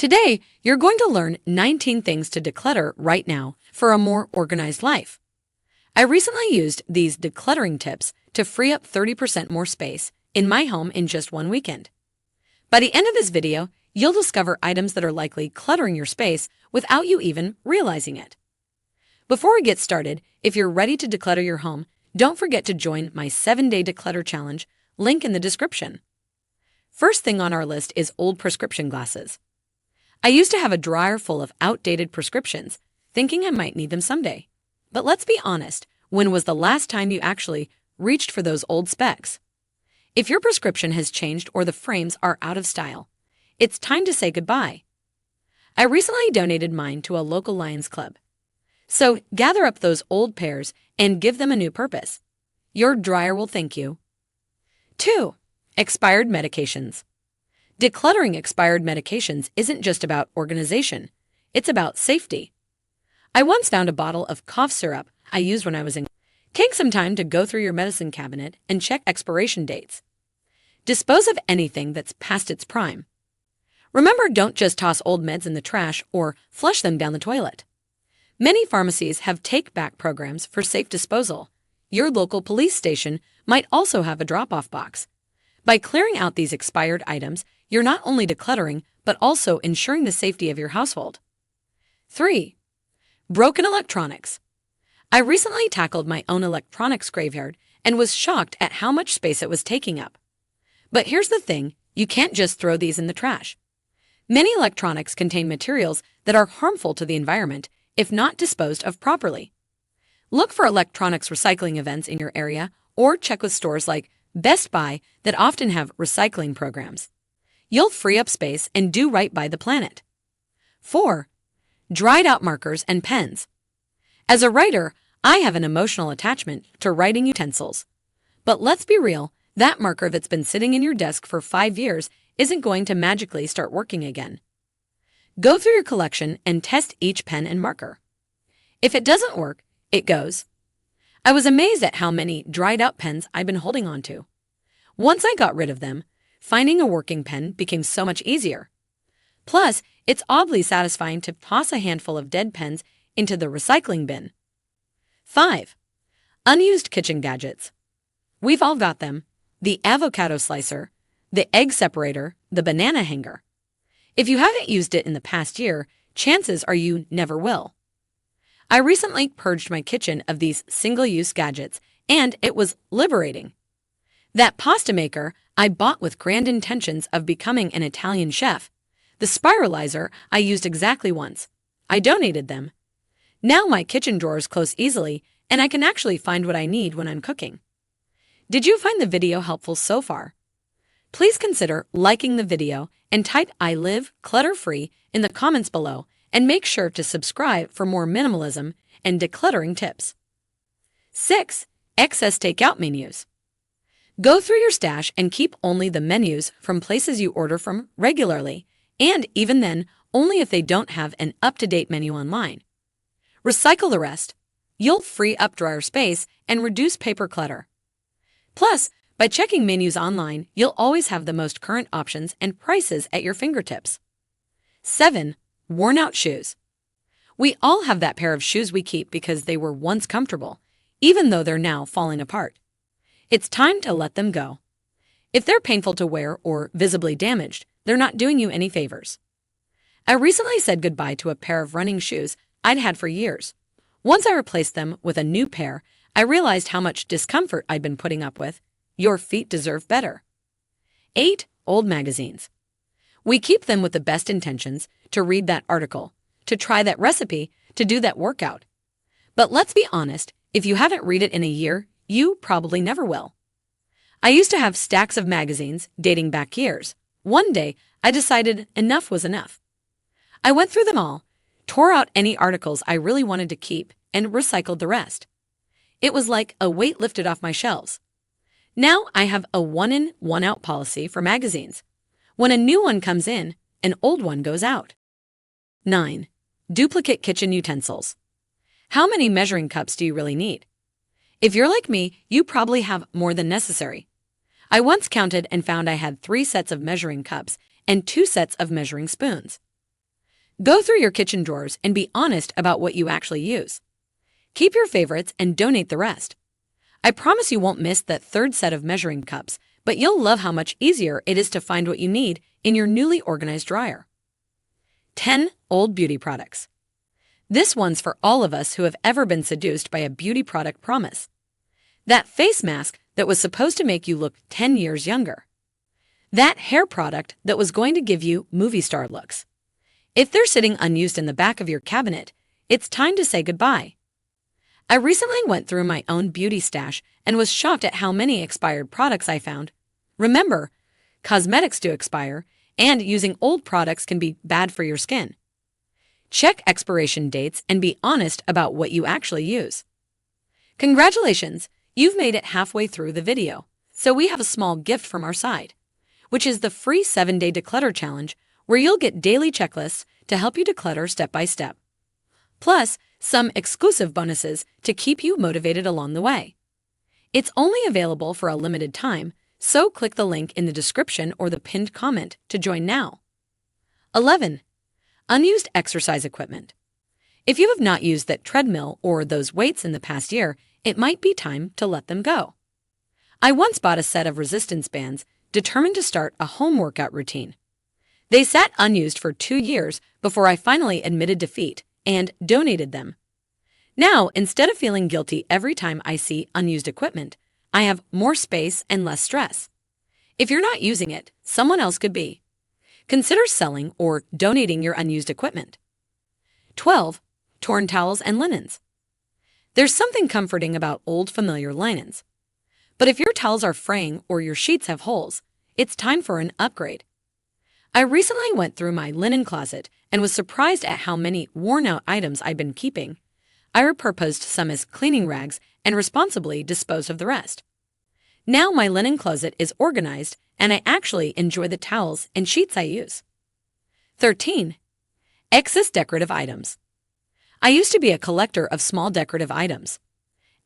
Today, you're going to learn 19 things to declutter right now for a more organized life. I recently used these decluttering tips to free up 30% more space in my home in just one weekend. By the end of this video, you'll discover items that are likely cluttering your space without you even realizing it. Before we get started, if you're ready to declutter your home, don't forget to join my 7-day declutter challenge, link in the description. First thing on our list is old prescription glasses. I used to have a drawer full of outdated prescriptions, thinking I might need them someday. But let's be honest, when was the last time you actually reached for those old specs? If your prescription has changed or the frames are out of style, it's time to say goodbye. I recently donated mine to a local Lions Club. So gather up those old pairs and give them a new purpose. Your dryer will thank you. 2. Expired medications. Decluttering expired medications isn't just about organization, it's about safety. I once found a bottle of cough syrup I used when I was in. Take some time to go through your medicine cabinet and check expiration dates. Dispose of anything that's past its prime. Remember, don't just toss old meds in the trash or flush them down the toilet. Many pharmacies have take-back programs for safe disposal. Your local police station might also have a drop-off box. By clearing out these expired items, you're not only decluttering, but also ensuring the safety of your household. 3. Broken electronics. I recently tackled my own electronics graveyard and was shocked at how much space it was taking up. But here's the thing, you can't just throw these in the trash. Many electronics contain materials that are harmful to the environment if not disposed of properly. Look for electronics recycling events in your area or check with stores like Best Buy that often have recycling programs. You'll free up space and do right by the planet. 4. Dried out markers and pens. As a writer, I have an emotional attachment to writing utensils. But let's be real, that marker that's been sitting in your desk for 5 years isn't going to magically start working again. Go through your collection and test each pen and marker. If it doesn't work, it goes. I was amazed at how many dried out pens I've been holding on to. Once I got rid of them, finding a working pen became so much easier. Plus, it's oddly satisfying to toss a handful of dead pens into the recycling bin. 5. Unused kitchen gadgets. We've all got them. The avocado slicer, the egg separator, the banana hanger. If you haven't used it in the past year, chances are you never will. I recently purged my kitchen of these single-use gadgets, and it was liberating. That pasta maker I bought with grand intentions of becoming an Italian chef. The spiralizer I used exactly once. I donated them. Now my kitchen drawers close easily, and I can actually find what I need when I'm cooking. Did you find the video helpful so far? Please consider liking the video and type "I live clutter-free" in the comments below, and make sure to subscribe for more minimalism and decluttering tips. 6. Excess takeout menus. Go through your stash and keep only the menus from places you order from regularly, and even then, only if they don't have an up-to-date menu online. Recycle the rest. You'll free up dryer space and reduce paper clutter. Plus, by checking menus online, you'll always have the most current options and prices at your fingertips. 7. Worn-out shoes. We all have that pair of shoes we keep because they were once comfortable, even though they're now falling apart. It's time to let them go. If they're painful to wear or visibly damaged, they're not doing you any favors. I recently said goodbye to a pair of running shoes I'd had for years. Once I replaced them with a new pair, I realized how much discomfort I'd been putting up with. Your feet deserve better. 8. Old magazines. We keep them with the best intentions, to read that article, to try that recipe, to do that workout. But let's be honest, if you haven't read it in a year, you probably never will. I used to have stacks of magazines dating back years. One day, I decided enough was enough. I went through them all, tore out any articles I really wanted to keep, and recycled the rest. It was like a weight lifted off my shelves. Now I have a one-in, one-out policy for magazines. When a new one comes in, an old one goes out. 9. Duplicate kitchen utensils. How many measuring cups do you really need? If you're like me, you probably have more than necessary. I once counted and found I had 3 sets of measuring cups and 2 sets of measuring spoons. Go through your kitchen drawers and be honest about what you actually use. Keep your favorites and donate the rest. I promise you won't miss that third set of measuring cups, but you'll love how much easier it is to find what you need in your newly organized dryer. 10 old beauty products. This one's for all of us who have ever been seduced by a beauty product promise. That face mask that was supposed to make you look 10 years younger. That hair product that was going to give you movie star looks. If they're sitting unused in the back of your cabinet, it's time to say goodbye. I recently went through my own beauty stash and was shocked at how many expired products I found. Remember, cosmetics do expire, and using old products can be bad for your skin. Check expiration dates and be honest about what you actually use. Congratulations, you've made it halfway through the video, so we have a small gift from our side, which is the free 7-day declutter challenge, where you'll get daily checklists to help you declutter step by step. Plus, some exclusive bonuses to keep you motivated along the way. It's only available for a limited time, so click the link in the description or the pinned comment to join now. 11. Unused exercise equipment. If you have not used that treadmill or those weights in the past year, it might be time to let them go. I once bought a set of resistance bands, determined to start a home workout routine. They sat unused for 2 years before I finally admitted defeat and donated them. Now, instead of feeling guilty every time I see unused equipment, I have more space and less stress. If you're not using it, someone else could be. Consider selling or donating your unused equipment. 12. Torn towels and linens. There's something comforting about old familiar linens. But if your towels are fraying or your sheets have holes, it's time for an upgrade. I recently went through my linen closet and was surprised at how many worn-out items I'd been keeping. I repurposed some as cleaning rags and responsibly disposed of the rest. Now my linen closet is organized and I actually enjoy the towels and sheets I use. 13. Excess decorative items. I used to be a collector of small decorative items.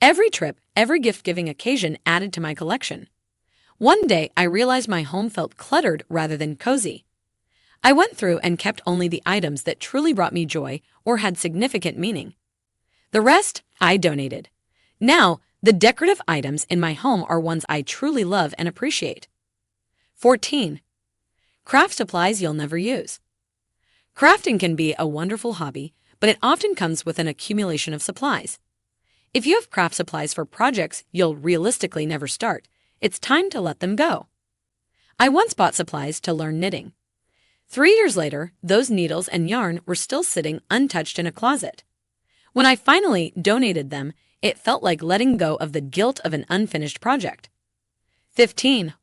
Every trip, every gift-giving occasion added to my collection. One day I realized my home felt cluttered rather than cozy. I went through and kept only the items that truly brought me joy or had significant meaning. The rest, I donated. Now, the decorative items in my home are ones I truly love and appreciate. 14. Craft supplies you'll never use. Crafting can be a wonderful hobby, but it often comes with an accumulation of supplies. If you have craft supplies for projects you'll realistically never start, it's time to let them go. I once bought supplies to learn knitting. 3 years later, those needles and yarn were still sitting untouched in a closet. When I finally donated them, it felt like letting go of the guilt of an unfinished project. 15.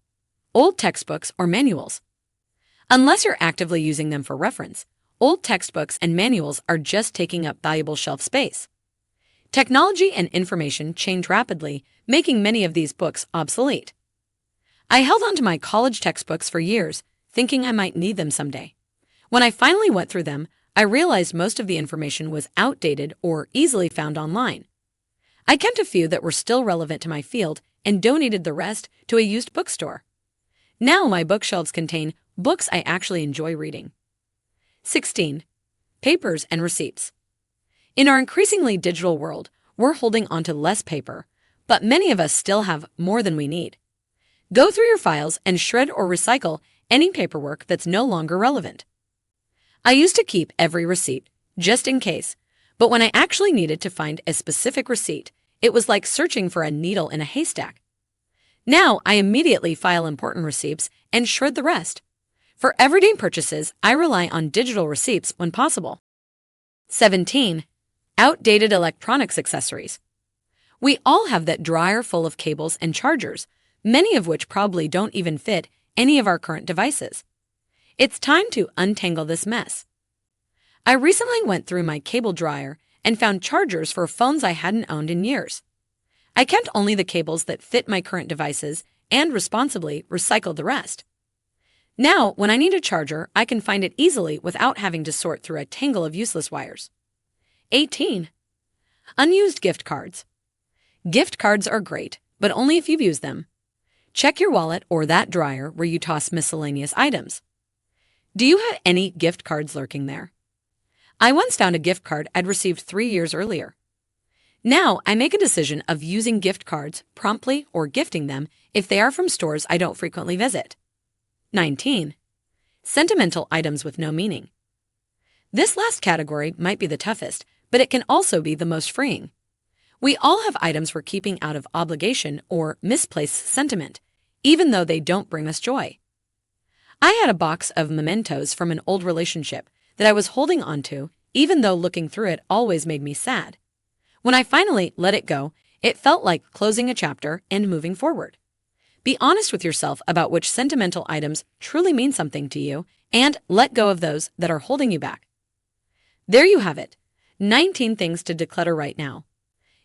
Old textbooks or manuals. Unless you're actively using them for reference, old textbooks and manuals are just taking up valuable shelf space. Technology and information change rapidly, making many of these books obsolete. I held onto my college textbooks for years, thinking I might need them someday. When I finally went through them, I realized most of the information was outdated or easily found online. I kept a few that were still relevant to my field and donated the rest to a used bookstore. Now my bookshelves contain books I actually enjoy reading. 16. Papers and receipts. In our increasingly digital world, we're holding onto less paper, but many of us still have more than we need. Go through your files and shred or recycle any paperwork that's no longer relevant. I used to keep every receipt, just in case, but when I actually needed to find a specific receipt, it was like searching for a needle in a haystack. Now I immediately file important receipts and shred the rest. For everyday purchases, I rely on digital receipts when possible. 17. Outdated electronics accessories. We all have that dryer full of cables and chargers, many of which probably don't even fit any of our current devices. It's time to untangle this mess. I recently went through my cable dryer and found chargers for phones I hadn't owned in years. I kept only the cables that fit my current devices and responsibly recycled the rest. Now, when I need a charger, I can find it easily without having to sort through a tangle of useless wires. 18. Unused gift cards. Gift cards are great, but only if you've used them. Check your wallet or that dryer where you toss miscellaneous items. Do you have any gift cards lurking there? I once found a gift card I'd received 3 years earlier. Now I make a decision of using gift cards promptly or gifting them if they are from stores I don't frequently visit. 19. Sentimental items with no meaning. This last category might be the toughest, but it can also be the most freeing. We all have items we're keeping out of obligation or misplaced sentiment, even though they don't bring us joy. I had a box of mementos from an old relationship that I was holding onto, even though looking through it always made me sad. When I finally let it go, it felt like closing a chapter and moving forward. Be honest with yourself about which sentimental items truly mean something to you and let go of those that are holding you back. There you have it, 19 things to declutter right now.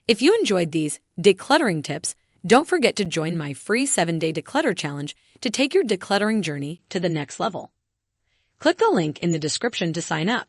If you enjoyed these decluttering tips, don't forget to join my free 7-day declutter challenge to take your decluttering journey to the next level. Click the link in the description to sign up.